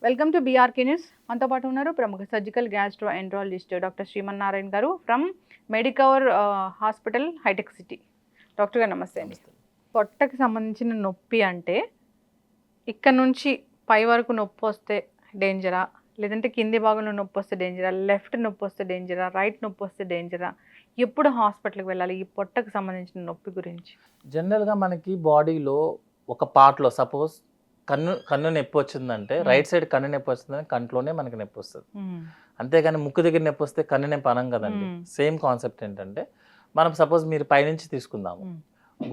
Welcome to BRK news. మనతో పాటు ఉన్నారు ప్రముఖ surgical gastroenterologist doctor Srimannarayana గారు ఫ్రమ్ మెడికవర్ హాస్పిటల్ హైటెక్ సిటీ. డాక్టర్ గారు నమస్తే అండి. పొట్టకి సంబంధించిన నొప్పి అంటే ఇక్కడ నుంచి పై వరకు నొప్పి వస్తే డేంజరా, లేదంటే కింది భాగంలో నొప్పి వస్తే డేంజరా, లెఫ్ట్ నొప్పి వస్తే డేంజరా, రైట్ నొప్పి వస్తే డేంజరా, ఎప్పుడు హాస్పిటల్కి వెళ్ళాలి ఈ పొట్టకు సంబంధించిన నొప్పి గురించి? జనరల్గా మనకి బాడీలో ఒక పార్ట్లో సపోజ్ కన్ను నొప్పి వచ్చిందంటే రైట్ సైడ్ కన్ను నొప్పి వస్తుందని కంట్లోనే మనకి నొప్పి వస్తుంది. అంతేగాని ముక్కు దగ్గర నొప్పి వస్తే కన్ను నొప్పి అనం కదండి. సేమ్ కాన్సెప్ట్ ఏంటంటే మనం సపోజ్ మీరు పైనుంచి తీసుకుందాము,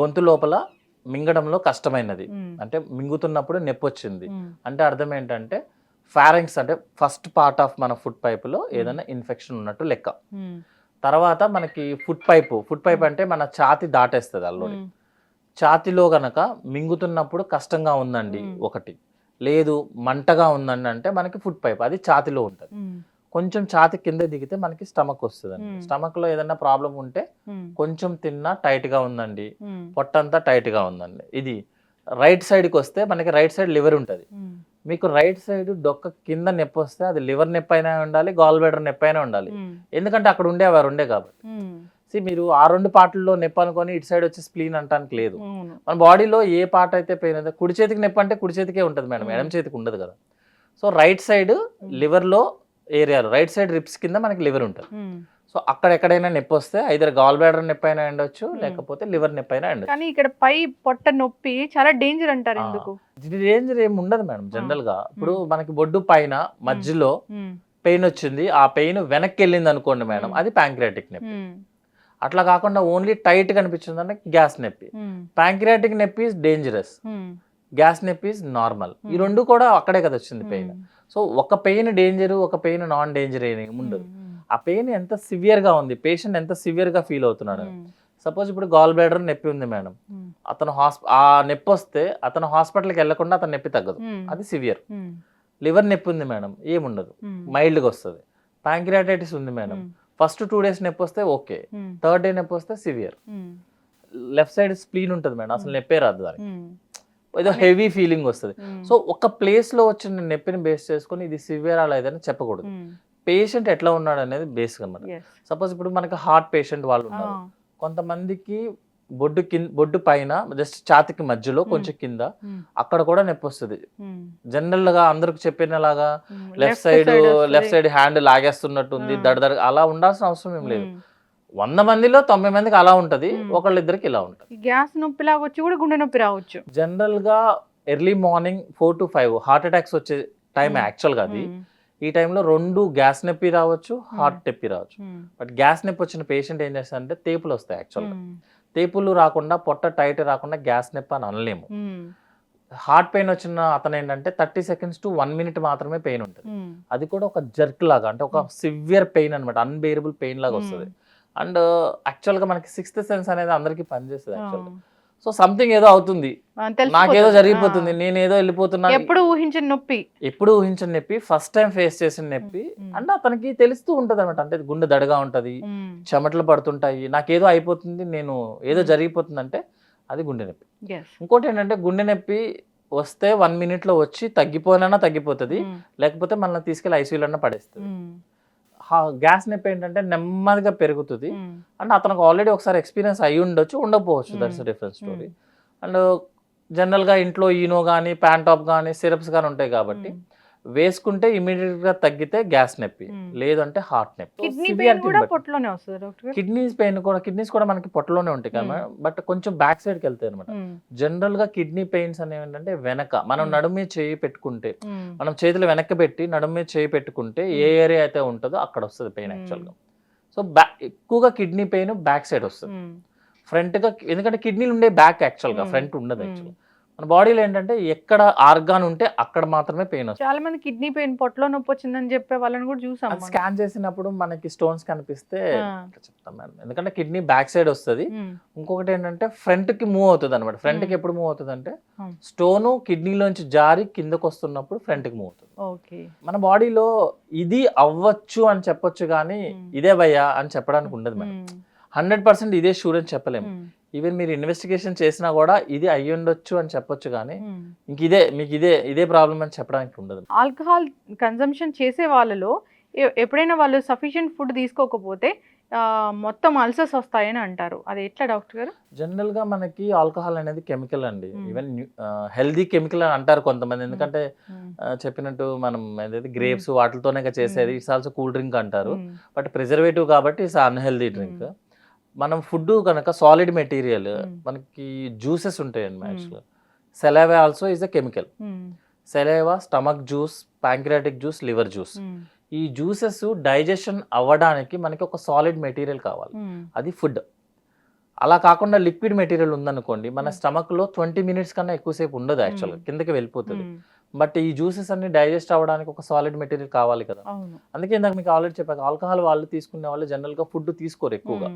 గొంతు లోపల మింగడంలో కష్టమైనది అంటే మింగుతున్నప్పుడు నొప్పి వచ్చింది అంటే అర్థం ఏంటంటే ఫారింగ్స్ అంటే ఫస్ట్ పార్ట్ ఆఫ్ మన ఫుడ్ పైపులో ఏదైనా ఇన్ఫెక్షన్ ఉన్నట్టు లెక్క. తర్వాత మనకి ఫుడ్ పైప్ అంటే మన ఛాతి దాటేస్తుంది ఆల్రెడీ. ఛాతిలో గనక మింగుతున్నప్పుడు కష్టంగా ఉందండి ఒకటి, లేదు మంటగా ఉందండి అంటే మనకి ఫుడ్ పైప్ అది ఛాతిలో ఉంటుంది. కొంచెం ఛాతి కింద దిగితే మనకి స్టమక్ వస్తుంది అండి. స్టమక్ లో ఏదైనా ప్రాబ్లం ఉంటే కొంచెం తిన్నా టైట్ గా ఉందండి, పొట్టంతా టైట్ గా ఉందండి. ఇది రైట్ సైడ్కి వస్తే మనకి రైట్ సైడ్ లివర్ ఉంటుంది. మీకు రైట్ సైడ్ డొక్క కింద నొప్పి వస్తే అది లివర్ నొప్పి అయినా ఉండాలి, గాల్ బ్లాడర్ నొప్పి అయినా ఉండాలి. ఎందుకంటే అక్కడ ఉండే కాబట్టి మీరు ఆ రెండు పార్ట్లలో నొప్పి అనుకొని ఇటు సైడ్ వచ్చి స్ప్లీన్ అంటానికి లేదు. మన బాడీలో ఏ పార్ట్ అయితే పెయిన్ అయితే కుడి చేతికి నొప్పి అంటే కుడి చేతికే ఉంటుంది మేడం, ఎడమ చేతికి ఉండదు కదా. సో రైట్ సైడ్ లివర్ లో ఏరియాలో రైట్ సైడ్ రిప్స్ కింద మనకి లివర్ ఉంటుంది. సో అక్కడ ఎక్కడైనా నొప్పి వస్తే ఐదర్ గాల్ బ్లాడర్ నొప్పి అయినా ఉండొచ్చు, లేకపోతే లివర్ నొప్పి అయినా ఉండొచ్చు. కానీ ఇక్కడ పై పొట్ట నొప్పి చాలా డేంజర్ అంటారు. ఎందుకు డేంజర్ ఏమి ఉండదు మేడం. జనరల్ గా ఇప్పుడు మనకి బొడ్డు పైన మధ్యలో పెయిన్ వచ్చింది, ఆ పెయిన్ వెనక్కి వెళ్ళింది అనుకోండి మేడం, అది ప్యాంక్రియాటిక్ నొప్పి. అట్లా కాకుండా ఓన్లీ టైట్ కనిపించింది అంటే గ్యాస్ నొప్పి. ప్యాంక్రియాటిక్ నొప్పి ఇస్ డేంజరస్, గ్యాస్ నొప్పి ఇస్ నార్మల్. ఈ రెండు కూడా అక్కడే కదా వచ్చింది పెయిన్. సో ఒక పెయిన్ డేంజర్, ఒక పెయిన్ నాన్ డేంజర్ ఏమి ఉండదు. ఆ పెయిన్ ఎంత సివియర్ గా ఉంది, పేషెంట్ ఎంత సివియర్ గా ఫీల్ అవుతున్నాడు. సపోజ్ ఇప్పుడు గాల్ బ్లాడర్ నొప్పి ఉంది మేడం, అతను ఆ నొప్పి వస్తే అతను హాస్పిటల్కి వెళ్లకుండా అతను నొప్పి తగ్గదు, అది సివియర్. లివర్ నొప్పి ఉంది మేడం, ఏముండదు, మైల్డ్ గా వస్తుంది. ప్యాంక్రియాటైటిస్ ఉంది మేడం, ఫస్ట్ 2 days నొప్పి వస్తే ఓకే, థర్డ్ డే నొప్పి వస్తే సివియర్. లెఫ్ట్ సైడ్ స్ప్లీన్ ఉంటుంది మేడం, అసలు నొప్పే రాదు దానికి, ఏదో హెవీ ఫీలింగ్ వస్తుంది. సో ఒక ప్లేస్ లో వచ్చిన నొప్పిని బేస్ చేసుకుని ఇది సివియర్ అలా ఏదైనా చెప్పకూడదు. పేషెంట్ ఎట్లా ఉన్నాడు అనేది బేస్ అనమాట. సపోజ్ ఇప్పుడు మనకి హార్ట్ పేషెంట్ వాళ్ళు ఉన్నారు, కొంతమందికి బొడ్డు పైన జస్ట్ ఛాతికి మధ్యలో కొంచెం కింద అక్కడ కూడా నొప్పి వస్తుంది. జనరల్ గా అందరికి చెప్పినలాగా లెఫ్ట్ సైడ్ హ్యాండ్ లాగేస్తున్నట్టు ఉంది, దడదడ అలా ఉండాల్సిన అవసరం ఏం లేదు. 100 మందిలో 90 మందికి అలా ఉంటది, ఒకళ్ళిద్దరికి ఇలా ఉంటది. గ్యాస్ నొప్పి లాగా వచ్చి కూడా గుండె నొప్పి రావచ్చు. జనరల్ గా early morning 4 to 5 heart attacks వచ్చే టైం యాక్చువల్ గా అది. ఈ టైంలో 2 గ్యాస్ నొప్పి రావచ్చు, హార్ట్ నొప్పి రావచ్చు. బట్ గ్యాస్ నొప్పి వచ్చిన పేషెంట్ ఏం చేస్తారంటే తేపులు వస్తాయి. యాక్చువల్గా తేపులు రాకుండా, పొట్ట టైట్ రాకుండా గ్యాస్ నొప్పి అని అనలేము. హార్ట్ పెయిన్ వచ్చిన అతను ఏంటంటే 30 seconds to 1 minute మాత్రమే పెయిన్ ఉంటుంది. అది కూడా ఒక జర్క్ లాగా, అంటే ఒక సివియర్ పెయిన్ అనమాట, అన్బేరబుల్ పెయిన్ లాగా వస్తుంది. అండ్ యాక్చువల్గా మనకి 6th sense అనేది అందరికి పనిచేస్తుంది యాక్చువల్గా. సో సంథింగ్ ఏదో అవుతుంది, నాకేదో జరిగిపోతుంది, నేనేదో వెళ్ళిపోతున్నాను, ఎప్పుడు ఊహించిన నొప్పి, ఫస్ట్ టైం ఫేస్ చేసిన నొప్పి అంటే అతనికి తెలుస్తూ ఉంటది అనమాట. అంటే గుండె దడగా ఉంటది, చెమటలు పడుతుంటాయి, నాకేదో అయిపోతుంది, నేను ఏదో జరిగిపోతుంది అంటే అది గుండె నొప్పి. ఇంకోటి ఏంటంటే గుండె నొప్పి వస్తే 1 minute లో వచ్చి తగ్గిపోయినా తగ్గిపోతుంది, లేకపోతే మనల్ని తీసుకెళ్లి ఐసీయూలో పడేస్తుంది. గ్యాస్ నొప్పి ఏంటంటే నెమ్మదిగా పెరుగుతుంది. అంటే అతనికి ఆల్రెడీ ఒకసారి ఎక్స్పీరియన్స్ అయ్యి ఉండొచ్చు, ఉండకపోవచ్చు, దట్స్ డిఫరెంట్ స్టోరీ. అండ్ జనరల్గా ఇంట్లో ఈనో కానీ ప్యాంటాప్ కానీ సిరప్స్ కానీ ఉంటాయి కాబట్టి వేసుకుంటే ఇమీడియట్ గా తగ్గితే గ్యాస్ నొప్పి, లేదంటే హార్ట్ నొప్పి. కిడ్నీస్ పెయిన్ కూడా, కిడ్నీస్ కూడా మనకి పొట్టలోనే ఉంటాయి కదా, బట్ కొంచెం బ్యాక్ సైడ్ కి వెళ్తాయి అనమాట. జనరల్ గా కిడ్నీ పెయిన్స్ అనేవి ఏంటంటే వెనక మనం నడుము మీద చేయి పెట్టుకుంటే, మనం చేతులు వెనక్కి పెట్టి నడుము మీద చేయి పెట్టుకుంటే ఏ ఏరియా అయితే ఉంటుందో అక్కడ వస్తుంది పెయిన్ యాక్చువల్ గా. సో ఎక్కువగా కిడ్నీ పెయిన్ బ్యాక్ సైడ్ వస్తుంది, ఫ్రంట్ గా, ఎందుకంటే కిడ్నీలు ఉండే బ్యాక్ యాక్చువల్ గా, ఫ్రంట్ ఉండదు యాక్చువల్. మన బాడీలో ఏంటంటే ఎక్కడ ఆర్గాన్ ఉంటే అక్కడ మాత్రమే పెయిన్ వస్తుంది. చాలా మంది కిడ్నీ పెయిన్ పొట్టలో నొప్పి వచ్చిందని చెప్పే వాళ్ళని కూడా చూసాం. స్కాన్ చేసినప్పుడు మనకి స్టోన్స్ కనిపిస్తే చెప్తాం మేడం, ఎందుకంటే కిడ్నీ బ్యాక్ సైడ్ వస్తుంది. ఇంకొకటి ఏంటంటే ఫ్రంట్ కి మూవ్ అవుతుంది అనమాట. ఫ్రంట్ కి ఎప్పుడు మూవ్ అవుతుంది అంటే స్టోన్ కిడ్నీలోంచి జారి కిందకు వస్తున్నప్పుడు ఫ్రంట్ కి మూవ్ అవుతుంది. మన బాడీలో ఇది అవ్వచ్చు అని చెప్పొచ్చు కానీ ఇదే భయ్యా అని చెప్పడానికి ఉండదు మేడం. 100% ఇదే షూర్ అని చెప్పలేము. ఈవెన్ మీరు ఇన్వెస్టిగేషన్ చేసినా కూడా ఇది అయ్యి ఉండొచ్చు అని చెప్పొచ్చు, కానీ ఇంక మీకు ఇదే ప్రాబ్లం అని చెప్పడానికి ఉండదు. ఆల్కహాల్ కన్సంప్షన్ చేసే వాళ్ళలో ఎప్పుడైనా వాళ్ళు సఫిషియెంట్ ఫుడ్ తీసుకోకపోతే మొత్తం అల్సర్స్ వస్తాయని అంటారు. అది ఎట్లా డాక్టర్ గారు? జనరల్ గా మనకి ఆల్కహాల్ అనేది కెమికల్ అండి. ఈవెన్ హెల్దీ కెమికల్ అని అంటారు కొంతమంది, ఎందుకంటే చెప్పినట్టు మనం ఏదైతే గ్రేప్స్ వాటితోనే చేసేది, ఇట్స్ ఆల్సో కూల్ డ్రింక్ అంటారు. బట్ ప్రిజర్వేటివ్ కాబట్టి ఇట్స్ అన్హెల్దీ డ్రింక్. మనం ఫుడ్ కనుక సాలిడ్ మెటీరియల్, మనకి జ్యూసెస్ ఉంటాయండి యాక్చువల్గా. Saliva also is a chemical. Saliva, stomach juice, pancreatic juice, liver juice, ఈ జ్యూసెస్ డైజెషన్ అవ్వడానికి మనకి ఒక సాలిడ్ మెటీరియల్ కావాలి, అది ఫుడ్. అలా కాకుండా లిక్విడ్ మెటీరియల్ ఉందనుకోండి, మన స్టమక్ లో 20 minutes కన్నా ఎక్కువసేపు ఉండదు, యాక్చువల్గా కిందకి వెళ్ళిపోతుంది. బట్ ఈ జ్యూసెస్ అన్ని డైజెస్ట్ అవ్వడానికి ఒక సాలిడ్ మెటీరియల్ కావాలి కదా. అందుకే ఇందాక మీకు ఆల్రెడీ చెప్పాక, ఆల్కహాల్ వాళ్ళు తీసుకునే వాళ్ళు జనరల్ గా ఫుడ్ తీసుకోరు ఎక్కువగా,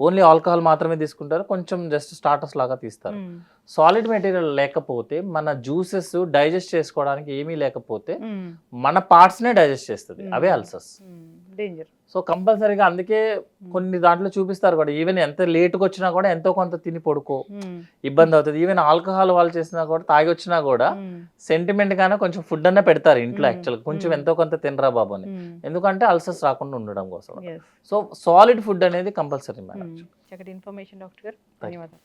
ఓన్లీ ఆల్కహాల్ మాత్రమే తీసుకుంటారు, కొంచెం జస్ట్ స్టార్టర్స్ లాగా తీస్తారు. సాలిడ్ మెటీరియల్ లేకపోతే, మన జ్యూసెస్ డైజెస్ట్ చేసుకోవడానికి ఏమీ లేకపోతే మన పార్ట్స్ నే డైజెస్ట్ చేస్తుంది, అవే అల్సర్స్. డేంజర్. సో కంపల్సరీగా అందుకే కొన్ని దాంట్లో చూపిస్తారు కూడా, ఈవెన్ ఎంత లేట్గా వచ్చినా కూడా ఎంతో కొంత తిని పడుకో, ఇబ్బంది అవుతుంది. ఈవెన్ ఆల్కహాల్ వాళ్ళు చేసినా కూడా, తాగి వచ్చినా కూడా సెంటిమెంట్ గానే కొంచెం ఫుడ్ అన్న పెడతారు ఇంట్లో, యాక్చువల్గా కొంచెం ఎంతో కొంత తినరా బాబు అని, ఎందుకంటే అల్సర్స్ రాకుండా ఉండడం కోసం. సో సాలిడ్ ఫుడ్ అనేది కంపల్సరీ మేడం. చక్కటి ఇన్ఫర్మేషన్ డాక్టర్ గారు, ధన్యవాదాలు.